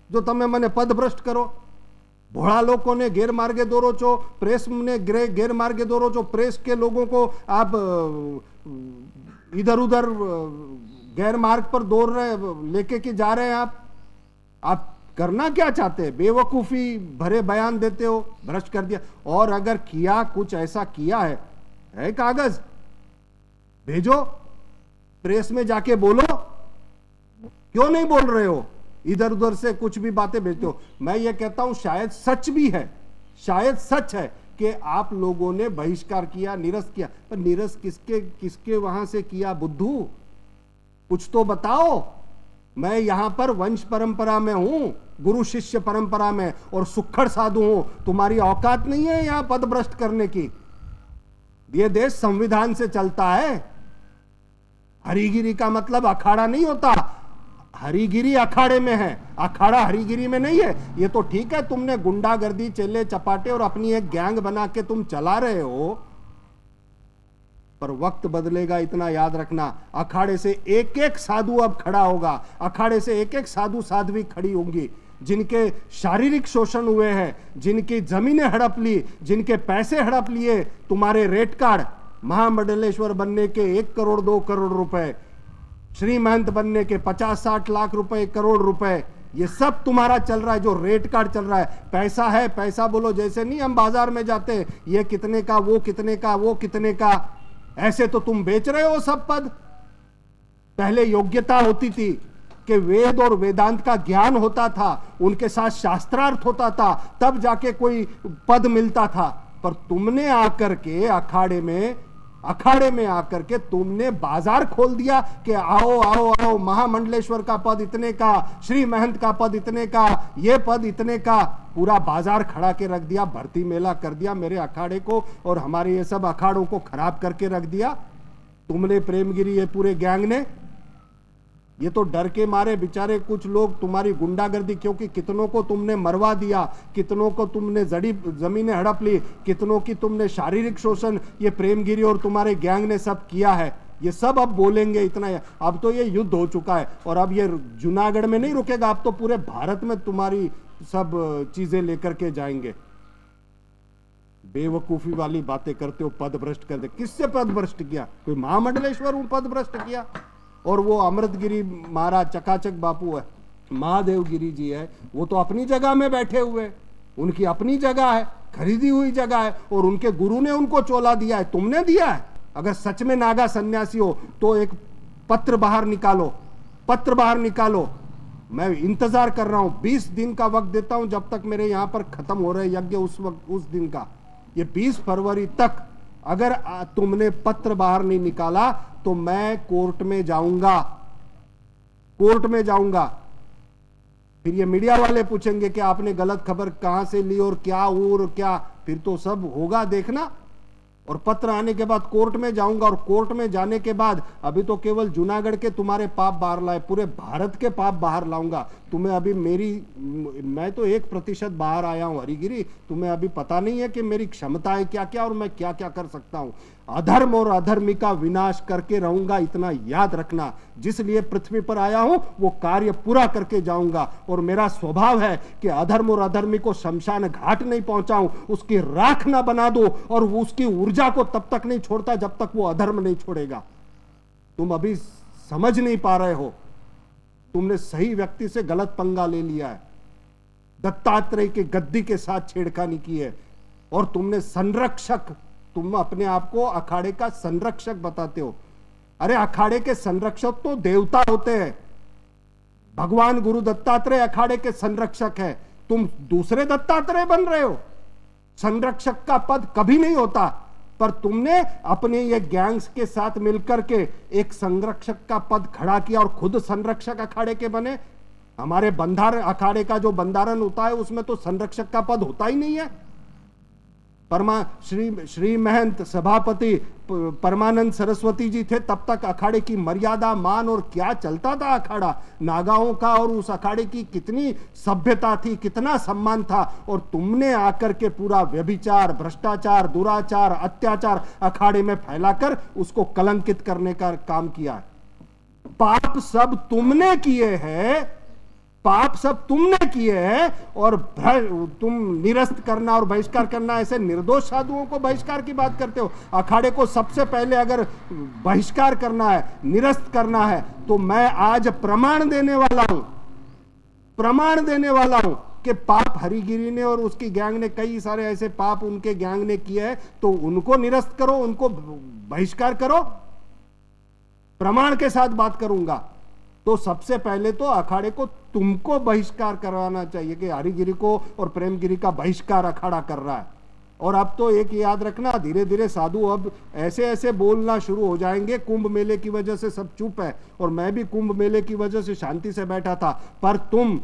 जो तमे मने पदभ्रष्ट करो। भोळा लोगों ने गैरमार्गे दौरो छो, प्रेस ने गैरमार्गे दौरो छो, प्रेस के लोगों को आप इधर उधर गैरमार्ग पर दौड़ रहे, लेके के जा रहे हैं। आप करना क्या चाहते हैं? बेवकूफी भरे बयान देते हो, भ्रष्ट कर दिया। और अगर किया, कुछ ऐसा किया है कागज भेजो, प्रेस में जाके बोलो। क्यों नहीं बोल रहे हो? इधर उधर से कुछ भी बातें भेजते हो। मैं ये कहता हूं शायद सच भी है, शायद सच है कि आप लोगों ने बहिष्कार किया, निरस्त किया, पर निरस्त किसके वहां से किया? बुद्धू, कुछ तो बताओ। मैं यहां पर वंश परंपरा में हूं, गुरु शिष्य परंपरा में, और सुक्खड़ साधु हूं। तुम्हारी औकात नहीं है यहां पदभ्रष्ट करने की। यह देश संविधान से चलता है। हरिगिरी का मतलब अखाड़ा नहीं होता। हरिगिरी अखाड़े में है, अखाड़ा हरिगिरी में नहीं है। ये तो ठीक है, तुमने गुंडागर्दी, चेले चपाटे और अपनी एक गैंग बना के तुम चला रहे हो, पर वक्त बदलेगा, इतना याद रखना। अखाड़े से एक एक साधु अब खड़ा होगा, अखाड़े से एक एक साधु साध्वी खड़ी होंगी, जिनके शारीरिक शोषण हुए हैं, जिनकी जमीनें हड़प ली, जिनके पैसे हड़प लिए, तुम्हारे रेट कार्ड, महामंडलेश्वर बनने के 1 करोड़ 2 करोड़ रुपए, श्री महंत बनने के 50-60 लाख रुपए, 1 करोड़ रुपए, ये सब तुम्हारा चल रहा है। जो रेट कार्ड चल रहा है, पैसा है, पैसा बोलो। जैसे नहीं हम बाजार में जाते, ये कितने का, वो कितने का, वो कितने का, ऐसे तो तुम बेच रहे हो सब पद। पहले योग्यता होती थी कि वेद और वेदांत का ज्ञान होता था, उनके साथ शास्त्रार्थ होता था, तब जाके कोई पद मिलता था। पर तुमने आकर के अखाड़े में आकर के तुमने बाजार खोल दिया कि आओ आओ आओ, महामंडलेश्वर का पद इतने का, श्री महंत का पद इतने का, ये पद इतने का। पूरा बाजार खड़ा के रख दिया, भर्ती मेला कर दिया मेरे अखाड़े को, और हमारे ये सब अखाड़ों को खराब करके रख दिया तुमने, प्रेमगिरी, ये पूरे गैंग ने। ये तो डर के मारे बेचारे कुछ लोग तुम्हारी गुंडागर्दी, क्योंकि कितनों को तुमने मरवा दिया, कितनों को तुमने जमीनें हड़प ली, कितनों की तुमने शारीरिक शोषण, ये प्रेमगिरी और तुम्हारे गैंग ने सब किया है। ये सब अब बोलेंगे, इतना है। अब तो ये युद्ध हो चुका है, और अब ये जूनागढ़ में नहीं रुकेगा, अब तो पूरे भारत में तुम्हारी सब चीजें लेकर के जाएंगे। बेवकूफी वाली बातें करते हो, पद भ्रष्ट करते। किससे पद भ्रष्ट किया? कोई महामंडलेश्वर हूं पद भ्रष्ट किया? और वो अमृतगिरी महाराज, चकाचक बापू है, महादेवगिरी जी है, वो तो अपनी जगह में बैठे हुए, उनकी अपनी जगह है, खरीदी हुई जगह है, और उनके गुरु ने उनको चोला दिया है, तुमने दिया है। अगर सच में नागा सन्यासी हो तो एक पत्र बाहर निकालो, पत्र बाहर निकालो। मैं इंतजार कर रहा हूं, 20 दिन का वक्त देता हूं, जब तक मेरे यहां पर खत्म हो रहे यज्ञ, उस दिन का, ये 20 फरवरी तक अगर तुमने पत्र बाहर नहीं निकाला तो मैं कोर्ट में जाऊंगा, कोर्ट में जाऊंगा। फिर ये मीडिया वाले पूछेंगे कि आपने गलत खबर कहां से ली और क्या, फिर तो सब होगा देखना। और पत्र आने के बाद कोर्ट में जाऊंगा, और कोर्ट में जाने के बाद अभी तो केवल जूनागढ़ के तुम्हारे पाप बाहर लाए, पूरे भारत के पाप बाहर लाऊंगा। तुम्हें अभी मैं तो 1% बाहर आया हूं हरिगिरी, तुम्हें अभी पता नहीं है कि मेरी क्षमता है क्या क्या, और मैं क्या क्या कर सकता हूं। अधर्म और अधर्मी का विनाश करके रहूंगा, इतना याद रखना। जिस लिए पृथ्वी पर आया हूं वो कार्य पूरा करके जाऊंगा, और मेरा स्वभाव है कि अधर्म और अधर्मी को शमशान घाट नहीं पहुंचाऊं, उसकी राख ना बना दो, और वो उसकी ऊर्जा को तब तक नहीं छोड़ता जब तक वो अधर्म नहीं छोड़ेगा। तुम अभी समझ नहीं पा रहे हो, तुमने सही व्यक्ति से गलत पंगा ले लिया है। दत्तात्रेय के गद्दी के साथ छेड़खानी की है, और तुमने संरक्षक, तुम अपने आप को अखाड़े का संरक्षक बताते हो। अरे अखाड़े के संरक्षक तो देवता होते हैं, भगवान गुरु दत्तात्रेय अखाड़े के संरक्षक है, तुम दूसरे दत्तात्रेय बन रहे हो। संरक्षक का पद कभी नहीं होता, पर तुमने अपने ये गैंग्स के साथ मिलकर के एक संरक्षक का पद खड़ा किया, और खुद संरक्षक अखाड़े के बने। हमारे बंधारण, अखाड़े का जो बंधारण होता है उसमें तो संरक्षक का पद होता ही नहीं है। श्री महंत सभापति परमानंद सरस्वती जी थे, तब तक अखाड़े की मर्यादा, मान और क्या चलता था अखाड़ा, नागाओं का, और उस अखाड़े की कितनी सभ्यता थी, कितना सम्मान था। और तुमने आकर के पूरा व्यभिचार, भ्रष्टाचार, दुराचार, अत्याचार अखाड़े में फैलाकर उसको कलंकित करने का काम किया। पाप सब तुमने किए हैं, पाप सब तुमने किए हैं, और तुम निरस्त करना और बहिष्कार करना, ऐसे निर्दोष साधुओं को बहिष्कार की बात करते हो। अखाड़े को सबसे पहले अगर बहिष्कार करना है, निरस्त करना है, तो मैं आज प्रमाण देने वाला हूं कि पाप हरिगिरी ने और उसकी गैंग ने, कई सारे ऐसे पाप उनके गैंग ने किए हैं, तो उनको निरस्त करो, उनको बहिष्कार करो। प्रमाण के साथ बात करूंगा। तो सबसे पहले तो अखाड़े को तुमको बहिष्कार करवाना चाहिए कि हरिगिरी को और प्रेमगिरी का बहिष्कार अखाड़ा कर रहा है। और अब तो एक याद रखना, धीरे धीरे साधु अब ऐसे ऐसे बोलना शुरू हो जाएंगे। कुंभ मेले की वजह से सब चुप है, और मैं भी कुंभ मेले की वजह से शांति से बैठा था, पर तुम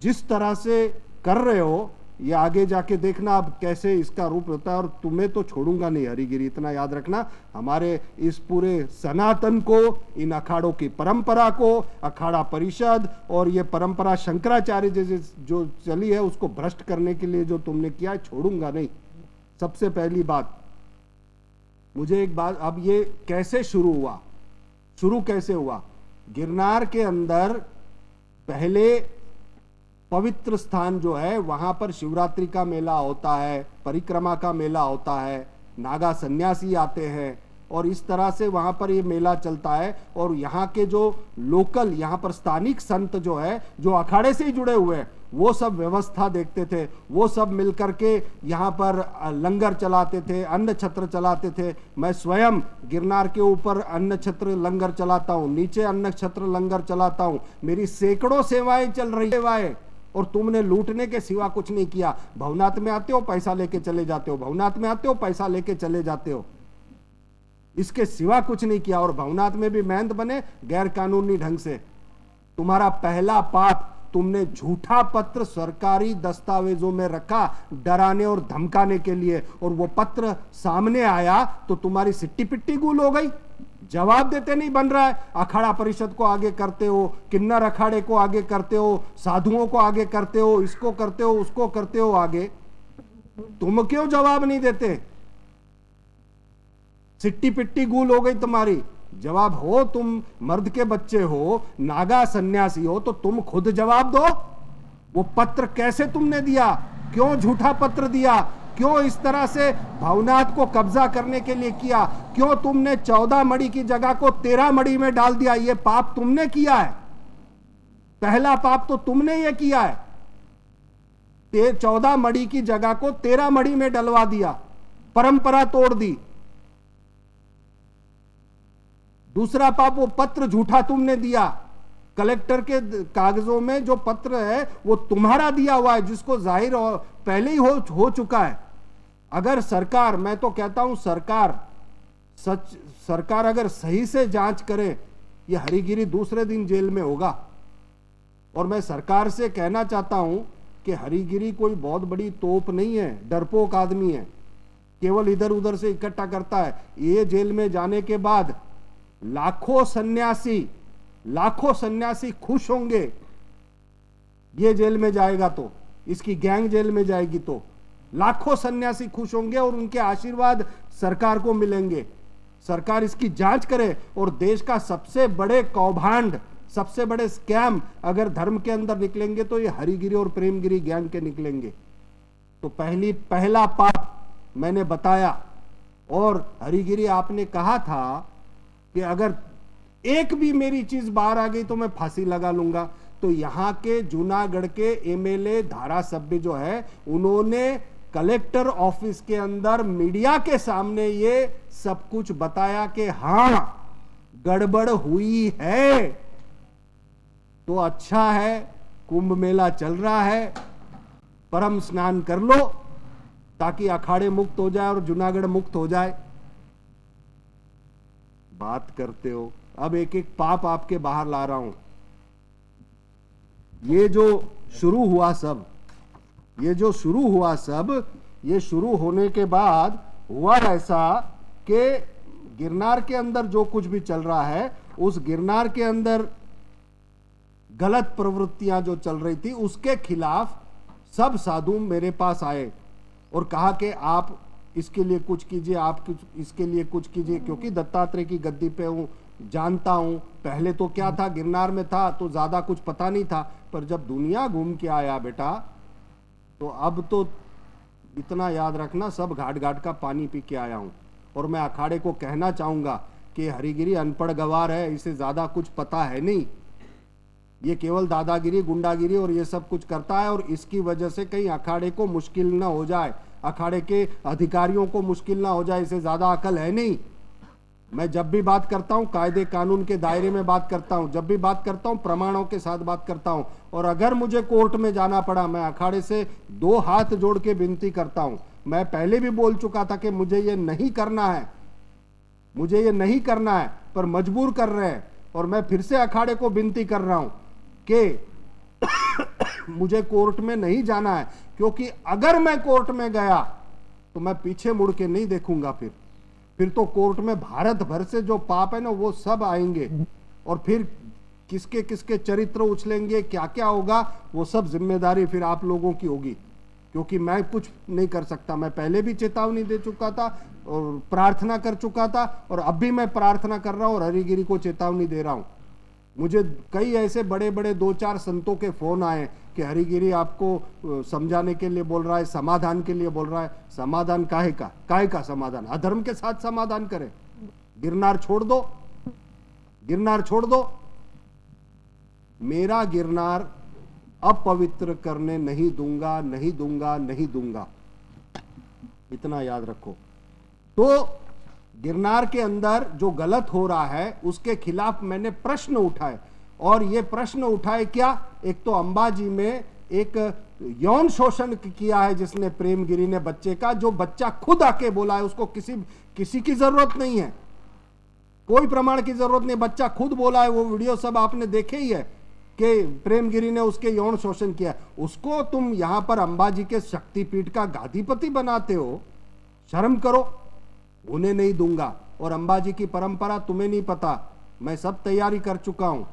जिस तरह से कर रहे हो, ये आगे जाके देखना अब कैसे इसका रूप होता है। और तुम्हें तो छोड़ूंगा नहीं हरिगिरी, इतना याद रखना। हमारे इस पूरे सनातन को, इन अखाड़ों की परंपरा को, अखाड़ा परिषद और ये परंपरा शंकराचार्य जैसे जो चली है, उसको भ्रष्ट करने के लिए जो तुमने किया है, छोड़ूंगा नहीं। सबसे पहली बात, मुझे एक बात, अब ये कैसे शुरू हुआ? शुरू कैसे हुआ? गिरनार के अंदर पहले पवित्र स्थान जो है, वहां पर शिवरात्रि का मेला होता है, परिक्रमा का मेला होता है, नागा सन्यासी आते हैं, और इस तरह से वहां पर ये मेला चलता है। और यहाँ के जो लोकल, यहाँ पर स्थानिक संत जो है, जो अखाड़े से ही जुड़े हुए हैं, वो सब व्यवस्था देखते थे। वो सब मिलकर के यहाँ पर लंगर चलाते थे, अन्न छत्र चलाते थे। मैं स्वयं गिरनार के ऊपर अन्न छत्र लंगर चलाता हूँ, नीचे अन्न छत्र लंगर चलाता हूँ। मेरी सैकड़ों सेवाएं चल रही सेवाएं, और तुमने लूटने के सिवा कुछ नहीं किया। भवनाथ में आते हो, पैसा लेके चले जाते हो, भवनाथ में आते हो, पैसा लेके चले जाते हो, इसके सिवा कुछ नहीं किया। और भवनाथ में भी महंत बने गैर कानूनी ढंग से। तुम्हारा पहला पाप, तुमने झूठा पत्र सरकारी दस्तावेजों में रखा डराने और धमकाने के लिए, और वो पत्र सामने आया तो तुम्हारी सिट्टी पिट्टी गुल हो गई। जवाब देते नहीं बन रहा है। अखाड़ा परिषद को आगे करते हो, किन्नर अखाड़े को आगे करते हो, साधुओं को आगे करते हो, इसको करते हो, उसको करते हो आगे। तुम क्यों जवाब नहीं देते? सिट्टी पिट्टी गूल हो गई तुम्हारी। जवाब हो, तुम मर्द के बच्चे हो, नागा सन्यासी हो, तो तुम खुद जवाब दो। वो पत्र कैसे तुमने दिया? क्यों झूठा पत्र दिया? क्यों इस तरह से भवनाथ को कब्जा करने के लिए किया? क्यों तुमने 14 मड़ी की जगह को 13 मड़ी में डाल दिया? ये पाप तुमने किया है। पहला पाप तो तुमने ये किया है। 14 मड़ी की जगह को 13 मड़ी में डलवा दिया, परंपरा तोड़ दी। दूसरा पाप, वो पत्र झूठा तुमने दिया। कलेक्टर के कागजों में जो पत्र है वो तुम्हारा दिया हुआ है, जिसको जाहिर पहले ही हो चुका है। अगर सरकार, मैं तो कहता हूं सरकार अगर सही से जांच करे, ये हरिगिरी दूसरे दिन जेल में होगा। और मैं सरकार से कहना चाहता हूं कि हरिगिरी कोई बहुत बड़ी तोप नहीं है, डरपोक आदमी है, केवल इधर उधर से इकट्ठा करता है। ये जेल में जाने के बाद लाखों सन्यासी खुश होंगे। ये जेल में जाएगा तो, इसकी गैंग जेल में जाएगी तो लाखों सन्यासी खुश होंगे, और उनके आशीर्वाद सरकार को मिलेंगे। सरकार इसकी जांच करे, और देश का सबसे बड़े कौभांड, सबसे बड़े स्कैम अगर धर्म के अंदर निकलेंगे तो ये हरिगिरी और प्रेमगिरी गैंग के निकलेंगे। तो पहला पाप मैंने बताया। और हरिगिरी, आपने कहा था कि अगर एक भी मेरी चीज बाहर आ गई तो मैं फांसी लगा लूंगा। तो यहां के जूनागढ़ के एमएलए धारासभ्य जो है, उन्होंने कलेक्टर ऑफिस के अंदर मीडिया के सामने ये सब कुछ बताया कि हां गड़बड़ हुई है। तो अच्छा है, कुंभ मेला चल रहा है, परम स्नान कर लो ताकि अखाड़े मुक्त हो जाए और जूनागढ़ मुक्त हो जाए। बात करते हो। अब एक एक पाप आपके बाहर ला रहा हूं। ये जो शुरू हुआ सब, ये शुरू होने के बाद हुआ ऐसा कि गिरनार के अंदर जो कुछ भी चल रहा है, उस गिरनार के अंदर गलत प्रवृत्तियां जो चल रही थी, उसके खिलाफ सब साधु मेरे पास आए और कहा कि आप इसके लिए कुछ कीजिए, आप इसके लिए कुछ कीजिए, क्योंकि दत्तात्रेय की गद्दी पे हूं, जानता हूं। पहले तो क्या था, गिरनार में था तो ज्यादा कुछ पता नहीं था, पर जब दुनिया घूम के आया बेटा, तो अब तो इतना याद रखना, सब घाट घाट का पानी पी के आया हूं। और मैं अखाड़े को कहना चाहूंगा कि हरिगिरी अनपढ़ गवार है, इसे ज्यादा कुछ पता है नहीं। ये केवल दादागिरी, गुंडागिरी और ये सब कुछ करता है, और इसकी वजह से कहीं अखाड़े को मुश्किल ना हो जाए, अखाड़े के अधिकारियों को मुश्किल ना हो जाए, इसे ज्यादा अकल है नहीं। मैं जब भी बात करता हूं कायदे कानून के दायरे में बात करता हूं, जब भी बात करता हूं प्रमाणों के साथ बात करता हूं। और अगर मुझे कोर्ट में जाना पड़ा, मैं अखाड़े से 2 हाथ जोड़ के विनती करता हूं। मैं पहले भी बोल चुका था कि मुझे ये नहीं करना है, मुझे ये नहीं करना है, पर मजबूर कर रहे हैं। और मैं फिर से अखाड़े को विनती कर रहा हूं कि मुझे कोर्ट में नहीं जाना है, क्योंकि अगर मैं कोर्ट में गया तो मैं पीछे मुड़ के नहीं देखूंगा। फिर तो कोर्ट में भारत भर से जो पाप है ना वो सब आएंगे, और फिर किसके किसके चरित्र उछलेंगे, क्या क्या होगा, वो सब जिम्मेदारी फिर आप लोगों की होगी, क्योंकि मैं कुछ नहीं कर सकता। मैं पहले भी चेतावनी दे चुका था और प्रार्थना कर चुका था, और अब भी मैं प्रार्थना कर रहा हूं और हरिगिरी को चेतावनी दे रहा हूं। मुझे कई ऐसे बड़े बड़े 2-4 संतों के फोन आए कि हरिगिरी आपको समझाने के लिए बोल रहा है, समाधान के लिए बोल रहा है। समाधान काहे का समाधान? अधर्म के साथ समाधान करें। गिरनार छोड़ दो, गिरनार छोड़ दो। मेरा गिरनार अपवित्र करने नहीं दूंगा, नहीं दूंगा, नहीं दूंगा, इतना याद रखो। तो गिरनार के अंदर जो गलत हो रहा है उसके खिलाफ मैंने प्रश्न उठाए, और ये प्रश्न उठाए क्या? एक तो अंबाजी में एक यौन शोषण किया है जिसने, प्रेमगिरी ने बच्चे का, जो बच्चा खुद आके बोला है, उसको किसी की जरूरत नहीं है, कोई प्रमाण की जरूरत नहीं, बच्चा खुद बोला है। वो वीडियो सब आपने देखे ही है कि प्रेमगिरी ने उसके यौन शोषण किया। उसको तुम यहां पर अंबाजी के शक्तिपीठ का गादीपति बनाते हो, शर्म करो। उन्हें नहीं दूंगा। और अंबाजी की परंपरा तुम्हें नहीं पता, मैं सब तैयारी कर चुका हूं,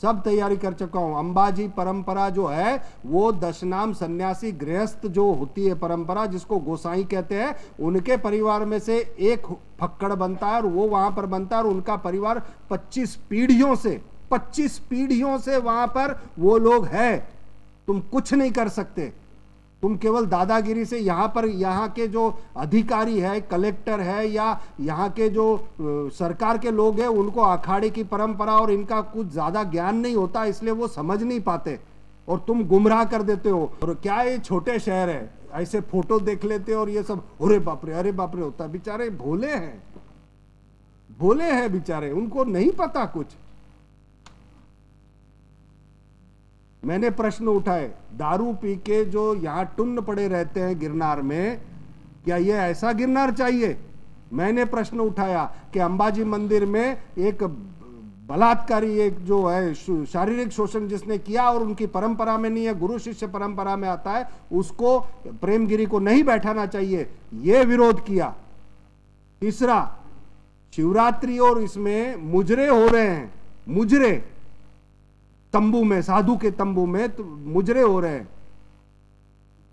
सब तैयारी कर चुका हूं। अंबाजी परंपरा जो है वो दशनाम सन्यासी गृहस्थ जो होती है परंपरा, जिसको गोसाई कहते हैं, उनके परिवार में से एक फक्कड़ बनता है और वो वहां पर बनता है, और उनका परिवार 25 पीढ़ियों से वहां पर वो लोग हैं। तुम कुछ नहीं कर सकते, तुम केवल दादागिरी से यहाँ पर, यहाँ के जो अधिकारी है, कलेक्टर है, या यहाँ के जो सरकार के लोग हैं, उनको अखाड़े की परंपरा और इनका कुछ ज्यादा ज्ञान नहीं होता, इसलिए वो समझ नहीं पाते, और तुम गुमराह कर देते हो। और क्या ये छोटे शहर है, ऐसे फोटो देख लेते हो और ये सब अरे बाप रे होता है। बेचारे भोले हैं बेचारे, उनको नहीं पता कुछ। मैंने प्रश्न उठाए, दारू पी के जो यहाँ टुन्न पड़े रहते हैं गिरनार में, क्या ये ऐसा गिरनार चाहिए? मैंने प्रश्न उठाया कि अंबाजी मंदिर में एक बलात्कारी, एक जो है शारीरिक शोषण जिसने किया और उनकी परंपरा में नहीं है, गुरु शिष्य परंपरा में आता है, उसको प्रेमगिरी को नहीं बैठाना चाहिए, ये विरोध किया। तीसरा, शिवरात्रि और इसमें मुजरे हो रहे हैं, मुजरे तंबू में, साधु के तंबू में तो मुजरे हो रहे हैं,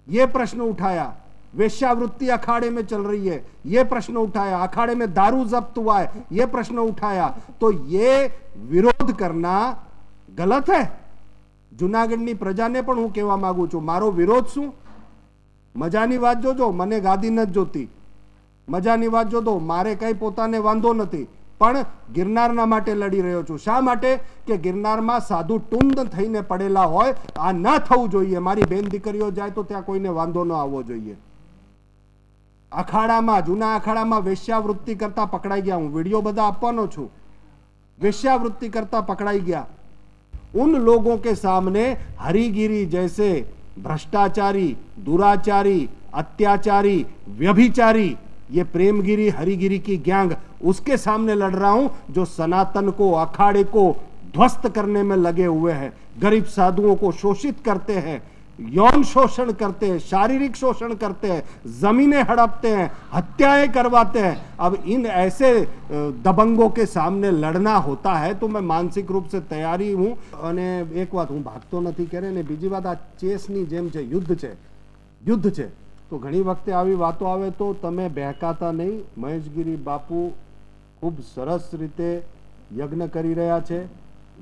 यह प्रश्न उठाया। वेश्यावृत्ति अखाड़े में चल रही है, यह प्रश्न उठाया। अखाड़े में दारू जब्त हुआ है, यह प्रश्न उठाया। तो यह विरोध करना गलत है। जूनागढ़नी प्रजाने पण હું કહેવા માંગુ છું, મારો વિરોધ શું? મજાની વાત જોજો, મને ગાદી નથી જોતી, મજાની વાત જોજો, મારે કઈ પોતાને વાંધો નથી, પણ गिरनाરના માટે લડી રહ્યો છું। શા માટે? કે गिरનારમાં સાધુ ટુંડ થઈને પડેલા હોય, આ ન થવું જોઈએ। મારી બેન દીકરીઓ જાય તો ત્યાં કોઈને વાંધો ન આવવો જોઈએ। અખાડામાં, જૂના અખાડામાં વેશ્યાવૃત્તિ કરતા પકડાઈ ગયા, હું વિડીયો બધા આપવાનો છું, वेश्यावृत्ति करता पकड़ाई गया। उन लोगों के सामने हरिगिरी जैसे भ्रष्टाचारी, दुराचारी, अत्याचारी, व्यभिचारी, ये प्रेमगिरी हरिगिरी की गैंग, उसके सामने लड़ रहा हूं जो सनातन को, अखाड़े को ध्वस्त करने में लगे हुए हैं, गरीब साधुओं को शोषित करते हैं, यौन शोषण करते हैं, शारीरिक शोषण करते हैं, जमीनें हड़पते हैं, हत्याएं करवाते हैं। अब इन ऐसे दबंगों के सामने लड़ना होता है तो मैं मानसिक रूप से तैयारी हूं। અને એક વાત, હું ભાગતો નથી કરે ને, બીજી વાત, આ ચેસની જેમ છે, યુદ્ધ છે તો ઘણી વખતે આવી વાતો આવે તો તમે બહેકાતા નહીં। મહેશગીરી બાપુ ખૂબ સરસ રીતે યજ્ઞ કરી રહ્યા છે.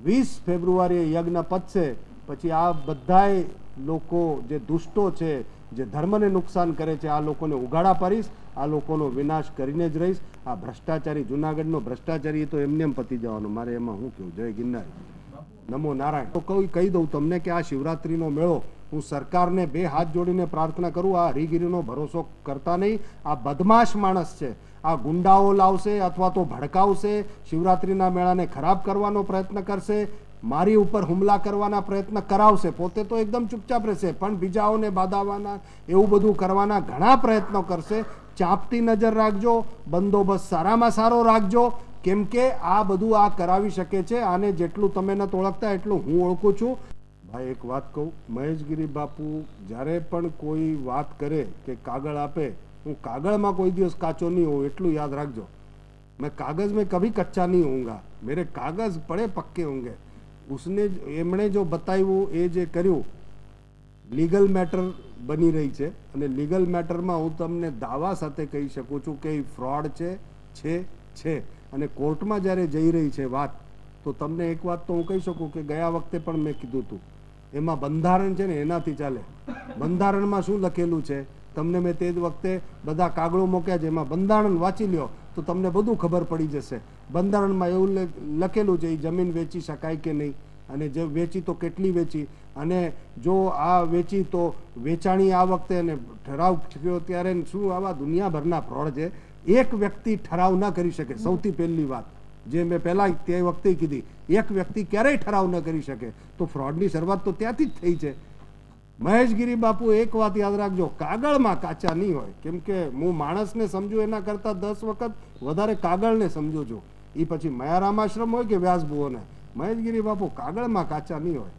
20 ફેબ્રુઆરીએ યજ્ઞ પતશે પછી આ બધાય લોકો જે દુષ્ટો છે, જે ધર્મને નુકસાન કરે છે, આ લોકોને ઉગાડા પાડીશ, આ લોકોનો વિનાશ કરીને જ રહીશ. આ ભ્રષ્ટાચારી, જુનાગઢનો ભ્રષ્ટાચારી તો એમને એમ પતી જવાનો. મારે એમાં શું કહ્યું? જય ગિરનારી, નમો નારાયણ. તો કહી દઉં તમને કે આ શિવરાત્રિનો મેળો હું સરકારને 2 હાથ જોડીને પ્રાર્થના કરું, આ હરિગીરીનો ભરોસો કરતા નહીં. આ બદમાશ માણસ છે, આ ગુંડાઓ લાવશે અથવા તો ભડકાવશે, શિવરાત્રિના મેળાને ખરાબ કરવાનો પ્રયત્ન કરશે, મારી ઉપર હુમલા કરવાના પ્રયત્ન કરાવશે. પોતે તો એકદમ ચૂપચાપ રહેશે, પણ બીજાઓને બાધાવાના, એવું બધું કરવાના ઘણા પ્રયત્નો કરશે. ચાંપતી નજર રાખજો, બંદોબસ્ત સારામાં સારો રાખજો, કેમ કે આ બધું આ કરાવી શકે છે. આને જેટલું તમે નથી ઓળખતા એટલું હું ઓળખું છું. ભાઈ એક વાત કહું, મહેશગીરી બાપુ જ્યારે પણ કોઈ વાત કરે કે કાગળ આપે, હું કાગળમાં કોઈ દિવસ કાચો નહીં હોઉં, એટલું યાદ રાખજો. मैं कागज़ में कभी कच्चा नहीं होऊंगा, मेरे कागज़ बड़े पक्के होंगे. उसने એમણે જો બતાવ્યું, એ જે કર્યું, લીગલ મેટર બની રહી છે અને લીગલ મેટરમાં હું તમને દાવા સાથે કહી શકું છું કે એ ફ્રોડ છે. અને કોર્ટમાં જ્યારે જઈ રહી છે વાત, તો તમને એક વાત તો હું કહી શકું કે ગયા વખતે પણ મેં કીધું હતું, એમાં બંધારણ છે ને એનાથી ચાલે. બંધારણમાં શું લખેલું છે તમને મેં તે જ વખતે બધા કાગળો મૂક્યા છે, એમાં બંધારણ વાંચી લ્યો તો તમને બધું ખબર પડી જશે. બંધારણમાં એવું લખેલું છે એ જમીન વેચી શકાય કે નહીં, અને જે વેચી તો કેટલી વેચી, અને જો આ વેચી તો વેચાણી આ વખતે અને ઠરાવ થયો ત્યારે શું. આવા દુનિયાભરના ફ્રોડ છે. એક વ્યક્તિ ઠરાવ ન કરી શકે. સૌથી પહેલી વાત જે મેં પહેલાં તે વખતે કીધી, એક વ્યક્તિ ક્યારેય ઠરાવ ન કરી શકે. તો ફ્રોડની શરૂઆત તો ત્યાંથી જ થઈ છે. મહેશગીરી બાપુ એક વાત યાદ રાખજો, કાગળમાં કાચા નહીં હોય. કેમ કે હું માણસને સમજુ એના કરતાં 10 વખત વધારે કાગળને સમજુ છું. એ પછી મયારામ આશ્રમ હોય કે વ્યાસભુવોને, મહેશગીરી બાપુ કાગળમાં કાચા નહીં હોય.